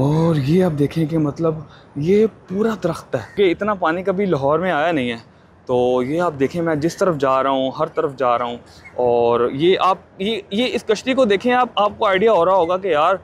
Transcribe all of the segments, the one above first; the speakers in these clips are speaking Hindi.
और ये आप देखें कि मतलब ये पूरा दरख्त है कि इतना पानी कभी लाहौर में आया नहीं है। तो ये आप देखें, मैं जिस तरफ जा रहा हूँ हर तरफ जा रहा हूँ, और ये आप ये इस कश्ती को देखें, आपको आइडिया हो रहा होगा कि यार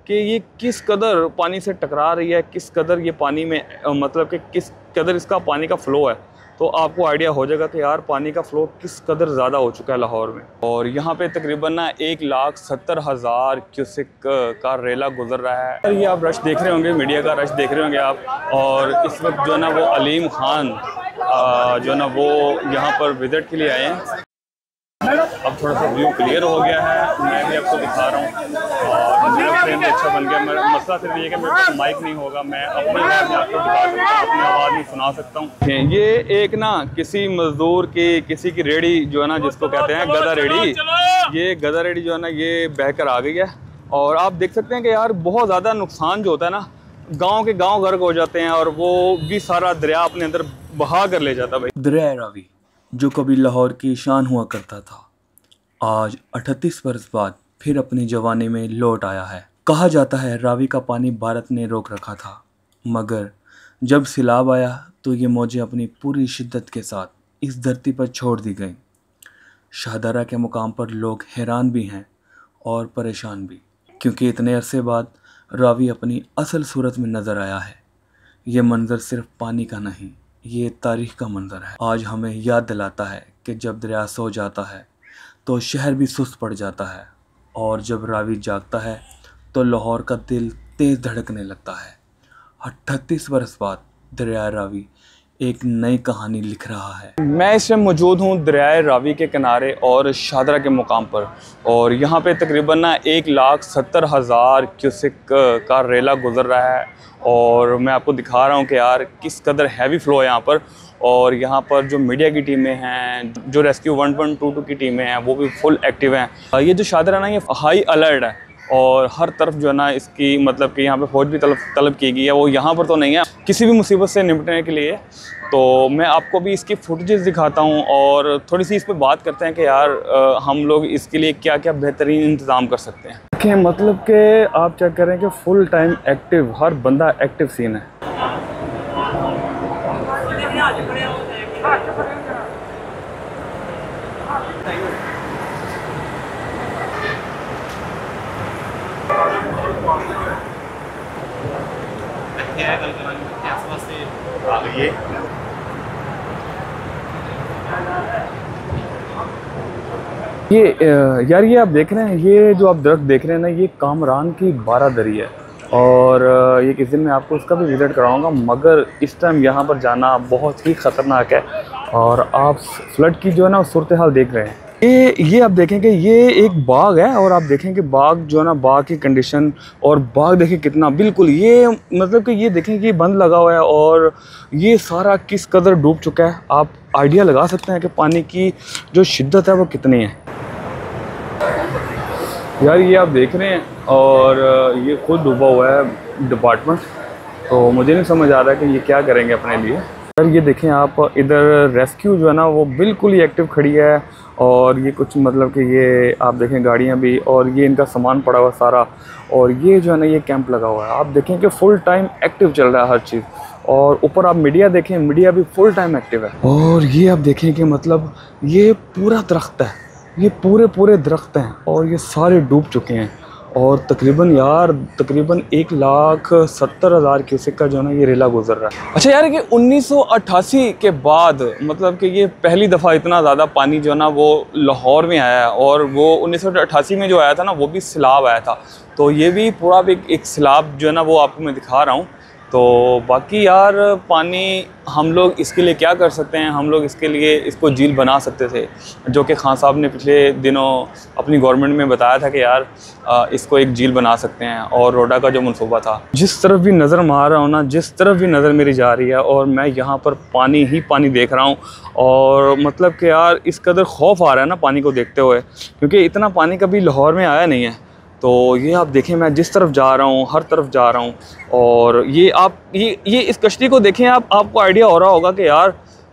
कि ये किस कदर पानी से टकरा रही है, किस कदर ये पानी में मतलब कि किस कदर इसका पानी का फ़्लो है। तो आपको आइडिया हो जाएगा कि यार पानी का फ़्लो किस कदर ज़्यादा हो चुका है लाहौर में। और यहाँ पे तकरीबन ना 1,70,000 क्यूसेक का रेला गुजर रहा है। ये आप रश देख रहे होंगे, मीडिया का रश देख रहे होंगे आप। और इस वक्त जो है ना वो अलीम खान जो है ना वो यहाँ पर विजिट के लिए आए हैं। अब थोड़ा सा व्यू क्लियर हो गया है, मैं भी आपको दिखा रहा हूँ और मेरा फ्रेम भी अच्छा बन गया। मेरा मसला सिर्फ ये है कि मेरे पास माइक नहीं होगा, मैं अपनी आवाज़ में आपको दिखा सकता हूँ, अपनी आवाज़ में सुना सकता हूँ। ये एक ना किसी मजदूर की किसी की रेडी जो है ना, जिसको कहते हैं गधा रेडी, ये गधा रेडी जो है ना ये बहकर आ गई है। और आप देख सकते हैं कि यार बहुत ज़्यादा नुकसान जो होता है ना, गाँव के गाँव गर्क हो जाते हैं और वो भी सारा दरिया अपने अंदर बहा कर ले जाता है। भाई दरिया रावी जो कभी लाहौर की शान हुआ करता था, आज 38 बरस बाद फिर अपनी जवानी में लौट आया है। कहा जाता है रावी का पानी भारत ने रोक रखा था, मगर जब सैलाब आया तो ये मौजें अपनी पूरी शिद्दत के साथ इस धरती पर छोड़ दी गईं। शाहदरा के मुकाम पर लोग हैरान भी हैं और परेशान भी, क्योंकि इतने अरसे बाद रावी अपनी असल सूरत में नज़र आया है। ये मंज़र सिर्फ पानी का नहीं, ये तारीख़ का मंज़र है। आज हमें याद दिलाता है कि जब दरिया सो जाता है तो शहर भी सुस्त पड़ जाता है, और जब रावी जागता है तो लाहौर का दिल तेज़ धड़कने लगता है। 38 बरस बाद दरिया रावी एक नई कहानी लिख रहा है। मैं इस टाइम मौजूद हूँ दरिया रावी के किनारे और शाहदरा के मुकाम पर, और यहाँ पे तकरीबन ना 1,70,000 क्यूसेक का रेला गुजर रहा है। और मैं आपको दिखा रहा हूँ कि यार किस कदर हैवी फ़्लो है यहाँ पर। और यहाँ पर जो मीडिया की टीमें हैं, जो रेस्क्यू 122 की टीमें हैं, वो भी फुल एक्टिव हैं। ये जो शाहदरा ना ये हाई अलर्ट है, और हर तरफ जो है ना इसकी मतलब कि यहाँ पे फौज भी तलब की गई है। वो यहाँ पर तो नहीं है, किसी भी मुसीबत से निपटने के लिए। तो मैं आपको भी इसकी फुटेजेस दिखाता हूँ और थोड़ी सी इस पर बात करते हैं कि यार हम लोग इसके लिए क्या क्या बेहतरीन इंतज़ाम कर सकते हैं। देखिए मतलब कि आप चेक करें कि फुल टाइम एक्टिव, हर बंदा एक्टिव सीन है। ये यार ये आप देख रहे हैं, ये जो आप दरख्त देख रहे हैं ना, ये कामरान की बारादरी है। और ये किस दिन मैं आपको उसका भी विज़िट कराऊंगा, मगर इस टाइम यहाँ पर जाना बहुत ही ख़तरनाक है। और आप फ्लड की जो है ना सूरत हाल देख रहे हैं। ये आप देखें कि ये एक बाग है, और आप देखें कि बाग जो है ना, बाग की कंडीशन, और बाग देखें कितना बिल्कुल ये मतलब कि ये देखें कि बंद लगा हुआ है, और ये सारा किस कदर डूब चुका है। आप आइडिया लगा सकते हैं कि पानी की जो शिद्दत है वो कितनी है। यार ये आप देख रहे हैं, और ये खुद डूबा हुआ है डिपार्टमेंट। तो मुझे नहीं समझ आ रहा है कि ये क्या करेंगे अपने लिए। यार ये देखें आप, इधर रेस्क्यू जो है ना वो बिल्कुल ही एक्टिव खड़ी है। और ये कुछ मतलब कि ये आप देखें गाड़ियाँ भी, और ये इनका सामान पड़ा हुआ सारा, और ये जो है ना ये कैंप लगा हुआ है। आप देखें कि फुल टाइम एक्टिव चल रहा है हर चीज़। और ऊपर आप मीडिया देखें, मीडिया भी फुल टाइम एक्टिव है। और ये आप देखें कि मतलब ये पूरा दरख्त है, ये पूरे दरख्त हैं, और ये सारे डूब चुके हैं। और तकरीबन 1,70,000 क्यूसेक का जो है ना ये रेला गुजर रहा है। अच्छा यार कि 1988 के बाद मतलब कि ये पहली दफ़ा इतना ज़्यादा पानी जो है ना वो लाहौर में आया है। और वो 1988 में जो आया था ना वो भी सैलाब आया था। तो ये भी पूरा एक सैलाब जो है ना वो आपको मैं दिखा रहा हूँ। तो बाकी यार पानी हम लोग इसके लिए क्या कर सकते हैं, हम लोग इसके लिए इसको झील बना सकते थे, जो कि खान साहब ने पिछले दिनों अपनी गवर्नमेंट में बताया था कि यार इसको एक झील बना सकते हैं। और रोडा का जो मनसूबा था, जिस तरफ भी नज़र मार रहा हूँ ना, जिस तरफ भी नज़र मेरी जा रही है, और मैं यहाँ पर पानी ही पानी देख रहा हूँ। और मतलब कि यार इस कदर खौफ आ रहा है ना पानी को देखते हुए, क्योंकि इतना पानी कभी लाहौर में आया नहीं है। तो ये आप देखें, मैं जिस तरफ जा रहा हूँ हर तरफ जा रहा हूँ, और ये आप ये इस कश्ती को देखें, आपको आइडिया हो रहा होगा कि यार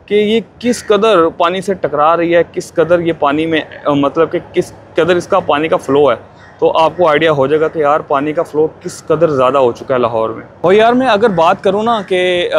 कि ये किस कदर पानी से टकरा रही है, किस कदर ये पानी में मतलब कि किस कदर इसका पानी का फ़्लो है। तो आपको आइडिया हो जाएगा कि यार पानी का फ़्लो किस कदर ज़्यादा हो चुका है लाहौर में। और यार मैं अगर बात करूँ ना कि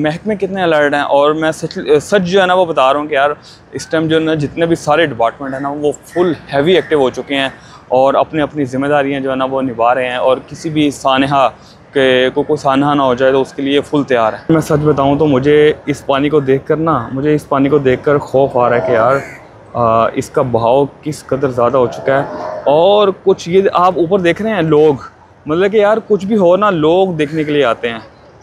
महकमे कितने अलर्ट हैं, और मैं सच जो है ना वो बता रहा हूँ कि यार इस टाइम जो है ना जितने भी सारे डिपार्टमेंट हैं ना वो फुल हैवी एक्टिव हो चुके हैं और अपनी अपनी ज़िम्मेदारियाँ जो है ना वो निभा रहे हैं, और किसी भी सानहा के को कोई सानहा ना हो जाए तो उसके लिए फुल तैयार है। मैं सच बताऊँ तो मुझे इस पानी को देख कर खौफ आ रहा है कि यार इसका बहाव किस कदर ज़्यादा हो चुका है। और कुछ ये आप ऊपर देख रहे हैं लोग, मतलब कि यार कुछ भी हो ना लोग देखने के लिए आते हैं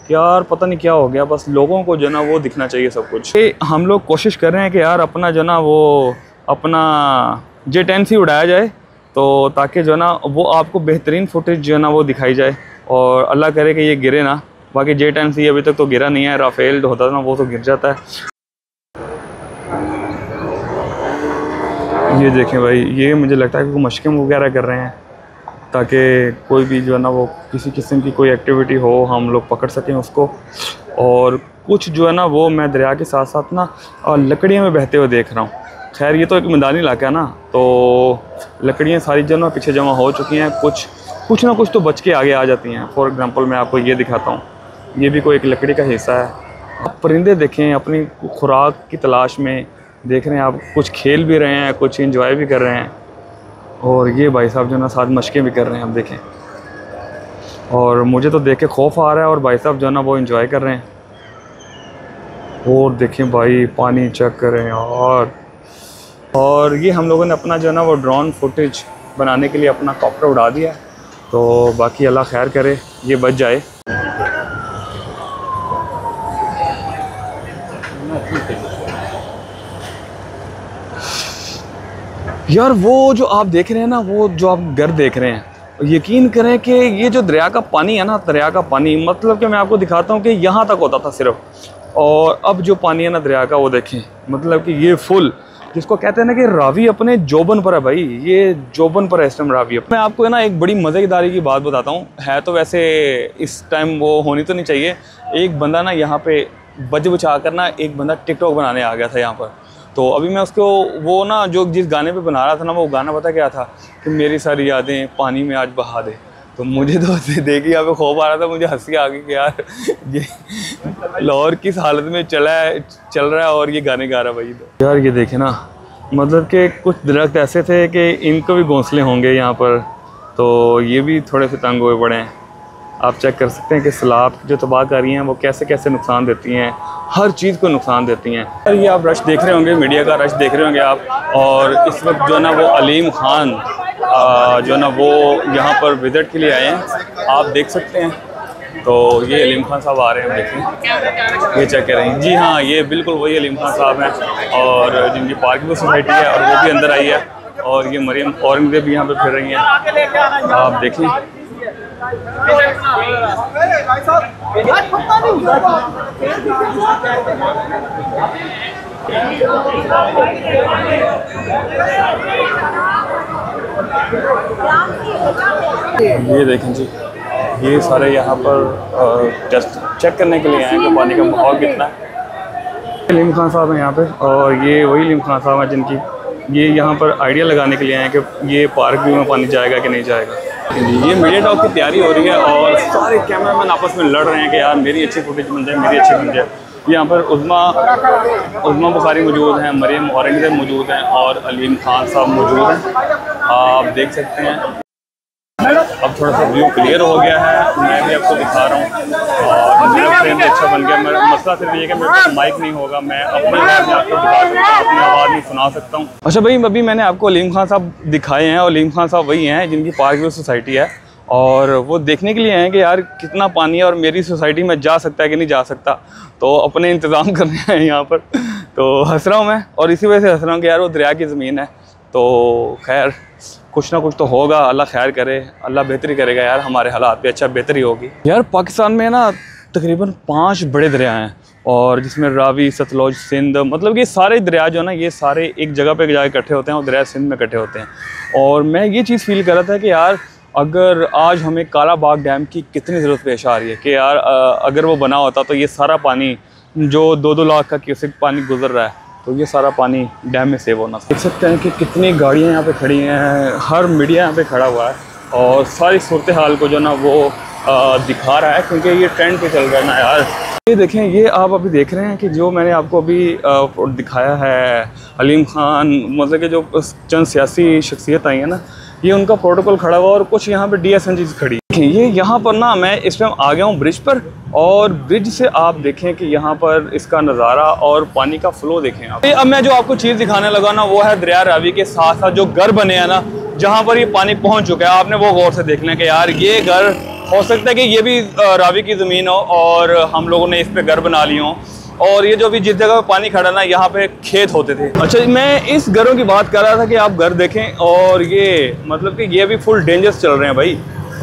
कि यार पता नहीं क्या हो गया, बस लोगों को जो ना वो दिखना चाहिए सब कुछ। हम लोग कोशिश कर रहे हैं कि यार अपना जो ना वो अपना J10C उड़ाया जाए, तो ताकि जो ना वो आपको बेहतरीन फुटेज जो है ना वो दिखाई जाए, और अल्लाह करे कि ये गिरे ना। बाकी J10C अभी तक तो गिरा नहीं है, राफेल होता था ना वो तो गिर जाता है। ये देखें भाई, ये मुझे लगता है कि वो मशक़ें वगैरह कर रहे हैं ताकि कोई भी जो है ना वो किसी किस्म की कोई एक्टिविटी हो हम लोग पकड़ सकें उसको। और कुछ जो है ना वो मैं दरिया के साथ साथ ना लकड़ियाँ में बहते हुए देख रहा हूँ। खैर ये तो एक मैदानी इलाका है ना, तो लकड़ियाँ सारी जो ना पीछे जमा हो चुकी हैं, कुछ ना कुछ तो बच के आगे आ जाती हैं। फॉर एग्ज़ाम्पल मैं आपको ये दिखाता हूँ, ये भी कोई एक लकड़ी का हिस्सा है। आप परिंदे देखें अपनी खुराक की तलाश में देख रहे हैं, आप कुछ खेल भी रहे हैं, कुछ एंजॉय भी कर रहे हैं, और ये भाई साहब जो ना साथ मशक़ें भी कर रहे हैं, आप देखें। और मुझे तो देख के खौफ आ रहा है, और भाई साहब जो ना वो एंजॉय कर रहे हैं। और देखें भाई पानी चेक करें यार। और ये हम लोगों ने अपना जो है ना वो ड्रोन फुटेज बनाने के लिए अपना कॉप्टर उड़ा दिया, तो बाकी अल्लाह खैर करे ये बच जाए। यार वो जो आप देख रहे हैं ना, वो जो आप घर देख रहे हैं, यकीन करें कि ये जो दरिया का पानी है ना, दरिया का पानी मतलब कि मैं आपको दिखाता हूँ कि यहाँ तक होता था सिर्फ, और अब जो पानी है ना दरिया का वो देखें, मतलब कि ये फुल जिसको कहते हैं ना कि रावी अपने जोबन पर है भाई, ये जोबन पर है इस टाइम रावी। मैं आपको है ना एक बड़ी मज़ेदारी की बात बताता हूँ, है तो वैसे इस टाइम वो होनी तो नहीं चाहिए। एक बंदा ना यहाँ पे बच बचा कर ना एक बंदा टिकटॉक बनाने आ गया था यहाँ पर। तो अभी मैं उसको वो ना जो जिस गाने पे बना रहा था ना, वो गाना पता क्या था कि मेरी सारी यादें पानी में आज बहा दे। तो मुझे तो देख के यहाँ पे खौफ आ रहा था, मुझे हंसी आ गई कि यार ये लाहौर किस हालत में चल रहा है और ये गाने गा रहा है भाई। तो यार ये देखे ना, मतलब कि कुछ दरख्त ऐसे थे कि इनको भी घोंसले होंगे यहाँ पर, तो ये भी थोड़े से तंग हुए पड़े हैं। आप चेक कर सकते हैं कि सैलाब जो तबाहकारी हैं वो कैसे कैसे नुकसान देती हैं, हर चीज़ को नुकसान देती हैं। ये आप रश देख रहे होंगे, मीडिया का रश देख रहे होंगे आप, और इस वक्त जो है ना वो अलीम खान जो है ना वो यहाँ पर विज़िट के लिए आए हैं, आप देख सकते हैं। तो ये अलीम खान साहब आ रहे हैं, देखें ये चेक करें। जी हाँ, ये बिल्कुल वही अलीम खान साहब हैं, और जिनकी पार्किंग सोसाइटी है और वो भी अंदर आई है, और ये मरियम औरंगज़ेब भी यहाँ पर फिर रही हैं, आप देखें। ये देखें जी, ये सारे यहाँ पर टेस्ट चेक करने के लिए आए हैं कि पानी का बहाव कितना है। अलीम खान साहब हैं यहाँ पे, और ये वही अलीम खान साहब हैं जिनकी ये यहाँ पर आइडिया लगाने के लिए आए हैं कि ये पार्क भी में पानी जाएगा कि नहीं जाएगा। ये मीडिया टॉक की तैयारी हो रही है, और सारे कैमरामैन आपस में लड़ रहे हैं कि यार मेरी अच्छी फुटेज बन जाए, मेरी अच्छी बन जाए। यहाँ पर उज़मा बुखारी मौजूद हैं, मरियम औरंगज़ेब मौजूद हैं, और अलीम खान साहब मौजूद हैं, आप देख सकते हैं। अब थोड़ा सा व्यू क्लियर हो गया है, मैं भी आपको दिखा रहा हूँ, और मेरा फ्रेम भी अच्छा बन गया। मेरा मसला सिर्फ ये है कि मेरे पास माइक नहीं होगा, मैं अपनी आवाज़ में आपको दिखा सकता हूँ, अपनी आवाज़ में सुना सकता हूँ। अच्छा भाई, अभी मैंने आपको अलीम खान साहब दिखाए हैं, और अलीम खान साहब वही हैं जिनकी पार्कव्यू सोसाइटी है, और वो देखने के लिए हैं कि यार कितना पानी है और मेरी सोसाइटी में जा सकता है कि नहीं जा सकता, तो अपने इंतज़ाम करने हैं यहाँ पर। तो हंस रहा हूँ मैं, और इसी वजह से हंस रहा हूँ कि यार वो दरिया की ज़मीन है, तो खैर कुछ ना कुछ तो होगा, अल्लाह खैर करे, अल्लाह बेहतरी करेगा यार, हमारे हालात भी अच्छा बेहतरी होगी। यार पाकिस्तान में ना तकरीबन 5 बड़े दरिया हैं, और जिसमें रावी, सतलुज, सिंध, मतलब ये सारे दरिया जो है ना ये सारे एक जगह पे जाके इकट्ठे होते हैं, और दरिया सिंध में इकट्ठे होते हैं। और मैं ये चीज़ फील कर रहा था कि यार अगर आज हमें काला बाग डैम की कितनी ज़रूरत पेश आ रही है कि यार अगर वो बना होता तो ये सारा पानी जो 2-2 लाख का क्यूसेक पानी गुजर रहा है, तो ये सारा पानी डैम में सेव होना। देख सकते हैं कि कितनी गाड़ियाँ यहाँ पे खड़ी हैं, हर मीडिया यहाँ पे खड़ा हुआ है और सारी सूरत हाल को जो ना वो दिखा रहा है, क्योंकि ये ट्रेंड पे चल रहा है ना यार। ये देखें, ये आप अभी देख रहे हैं कि जो मैंने आपको अभी दिखाया है हलीम खान, मतलब कि जो चंद सियासी शख्सियत आई है ना, ये उनका प्रोटोकॉल खड़ा हुआ और कुछ यहाँ पे DSNGs खड़ी। ये यहाँ पर ना मैं इस टाइम आ गया हूँ ब्रिज पर, और ब्रिज से आप देखें कि यहाँ पर इसका नज़ारा और पानी का फ्लो देखें आप। अब मैं जो आपको चीज़ दिखाने लगा ना, वो है दरिया रावी के साथ साथ जो घर बने हैं ना, जहाँ पर ये पानी पहुँच चुका है। आपने वो गौर से देख लें कि यार ये घर हो सकता है कि ये भी रावी की ज़मीन हो और हम लोगों ने इस पर घर बना लिए हों, और ये जो भी जिस जगह पानी खड़ा ना, यहाँ पे खेत होते थे। अच्छा, मैं इस घरों की बात कर रहा था कि आप घर देखें, और ये मतलब कि ये भी फुल डेंजरस चल रहे हैं भाई।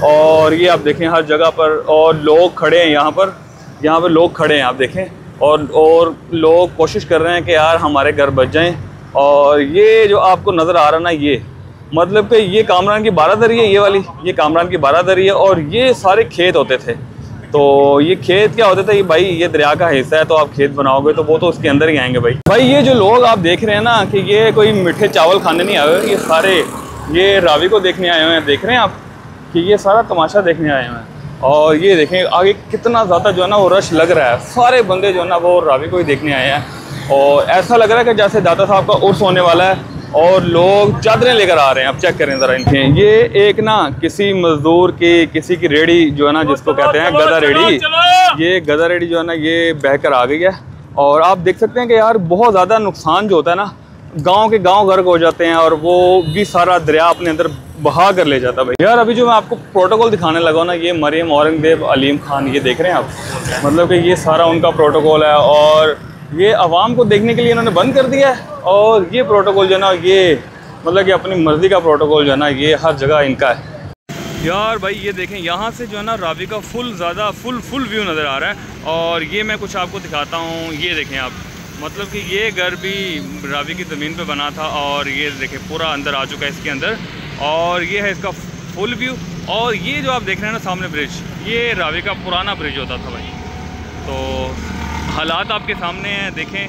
और ये आप देखें हर जगह पर, और लोग खड़े हैं यहाँ पर लोग खड़े हैं आप देखें, और लोग कोशिश कर रहे हैं कि यार हमारे घर बच जाएं। और ये जो आपको नज़र आ रहा ना, ये मतलब कि ये कामरान की बारादरी है, ये वाली ये कामरान की बारादरी है, और ये सारे खेत होते थे। तो ये खेत क्या होता था, ये भाई ये दरिया का हिस्सा है, तो आप खेत बनाओगे तो वो तो उसके अंदर ही आएंगे भाई। ये जो लोग आप देख रहे हैं ना, कि ये कोई मीठे चावल खाने नहीं आए हुए, ये सारे ये रावी को देखने आए हुए हैं। देख रहे हैं आप कि ये सारा तमाशा देखने आए हुए हैं। और ये देखें आगे कितना ज़्यादा जो है ना वो रश लग रहा है, सारे बंदे जो है ना वो रावी को ही देखने आए हैं। और ऐसा लग रहा है कि जैसे दादा साहब का उर्स होने वाला है और लोग चादरें लेकर आ रहे हैं। अब चेक करें ज़रा इनके, ये एक ना किसी मजदूर की, किसी की रेडी जो है ना, जिसको कहते हैं गधा रेडी, ये गधा रेडी जो है ना ये बहकर आ गई है। और आप देख सकते हैं कि यार बहुत ज़्यादा नुकसान जो होता है ना, गांव के गांव गर्क हो जाते हैं, और वो भी सारा दरिया अपने अंदर बहा कर ले जाता है भाई। यार अभी जो मैं आपको प्रोटोकॉल दिखाने लगा ना, ये मरियम औरंगजेब हलीम खान, ये देख रहे हैं आप, मतलब कि ये सारा उनका प्रोटोकॉल है, और ये आवाम को देखने के लिए इन्होंने बंद कर दिया है। और ये प्रोटोकॉल जो है ना, ये मतलब कि अपनी मर्ज़ी का प्रोटोकॉल जो है ना, ये हर जगह इनका है। यार भाई ये देखें, यहाँ से जो है ना रावी का फुल व्यू नज़र आ रहा है। और ये मैं कुछ आपको दिखाता हूँ, ये देखें आप, मतलब कि ये घर भी रावी की ज़मीन पे बना था, और ये देखें पूरा अंदर आ चुका है इसके अंदर। और ये है इसका फुल व्यू। और ये जो आप देख रहे हैं ना सामने ब्रिज, ये रावी का पुराना ब्रिज होता था भाई। तो हालात आपके सामने हैं, देखें।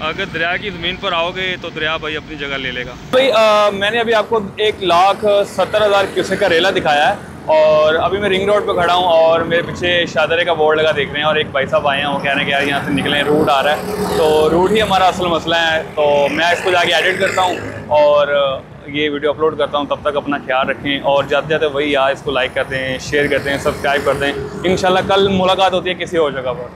अगर दरिया की ज़मीन पर आओगे तो दरिया भाई अपनी जगह ले लेगा भाई। मैंने अभी आपको 1,70,000 क्यूसेक का रेला दिखाया है, और अभी मैं रिंग रोड पर खड़ा हूँ, और मेरे पीछे शाहदरे का बोर्ड लगा देख रहे हैं, और एक भाई साहब आए हैं, वो कह रहे हैं कि यार यहाँ से निकलें, रूट आ रहा है। तो रूट ही हमारा असल मसला है। तो मैं इसको जाके एडिट करता हूँ और ये वीडियो अपलोड करता हूँ। तब तक अपना ख्याल रखें, और जाते जाते वही यार इसको लाइक करते हैं, शेयर करते हैं, सब्सक्राइब करते हैं। इंशाल्लाह कल मुलाकात होती है किसी और जगह पर।